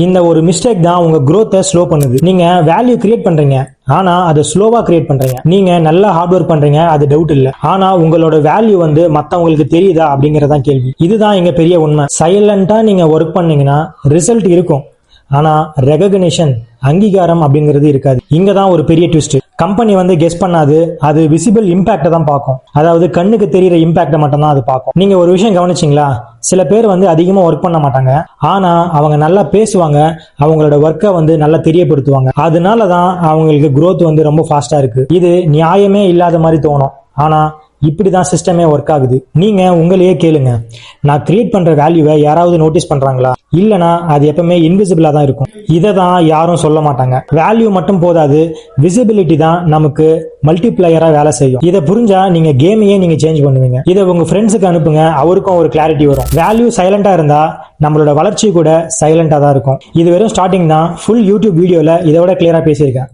இந்த ஒரு மிஸ்டேக் தான் உங்க growth-ஐ ஸ்லோ பண்ணுது. நீங்க வேல்யூ கிரியேட் பண்றீங்க, ஆனா அதை ஸ்லோவா கிரியேட் பண்றீங்க. நீங்க நல்லா ஹார்ட் ஒர்க் பண்றீங்க, அது டவுட் இல்ல. ஆனா உங்களோட வேல்யூ வந்து மத்தவங்களுக்கு தெரியுதா அப்படிங்கறதான் கேள்வி. இதுதான் இங்க பெரிய உண்மை. சைலண்டா நீங்க ஒர்க் பண்ணீங்கன்னா ரிசல்ட் இருக்கும், ஆனா ரெகக்னிஷன், அங்கீகாரம் அப்படிங்கிறது இருக்காது. இங்க தான் ஒரு பெரிய ட்விஸ்ட். கம்பெனி வந்து கெஸ் பண்ணாது, அது விசிபிள் இம்பாக்ட தான் பார்க்கும். அதாவது கண்ணுக்கு தெரியுற இம்பாக்ட மட்டும் தான் அது பார்க்கும். நீங்க ஒரு விஷயம் கவனிச்சிங்களா? சில பேர் வந்து அதிகமா ஒர்க் பண்ண மாட்டாங்க, ஆனா அவங்க நல்லா பேசுவாங்க, அவங்களோட ஒர்க்கை வந்து நல்லா தெரியப்படுத்துவாங்க. அதனாலதான் அவங்களுக்கு growth வந்து ரொம்ப ஃபாஸ்டா இருக்கு. இது நியாயமே இல்லாத மாதிரி தோணும், ஆனா இப்படிதான் சிஸ்டமே ஒர்க் ஆகுது. நீங்க உங்களையே கேளுங்க, நான் கிரியேட் பண்ற வேல்யூவை யாராவது நோட்டீஸ் பண்றாங்களா? இல்லனா அது எப்பவுமே இன்விசிபிளா தான் இருக்கும். இதை தான் யாரும் சொல்ல மாட்டாங்க. வேல்யூ மட்டும் போதாது, விசிபிலிட்டி தான் நமக்கு மல்டிப்ளையரா வேலை செய்யும். இதை புரிஞ்சா நீங்க கேமையே நீங்க சேஞ்ச் பண்ணுவீங்க. இதை உங்க ஃப்ரெண்ட்ஸுக்கு அனுப்புங்க, அவருக்கும் ஒரு கிளாரிட்டி வரும். வேல்யூ சைலண்டா இருந்தா நம்மளோட வளர்ச்சி கூட சைலண்டா தான் இருக்கும். இது வெறும் ஸ்டார்டிங் தான். ஃபுல் யூடியூப் வீடியோல இதை விட கிளியரா பேசியிருக்கேன்.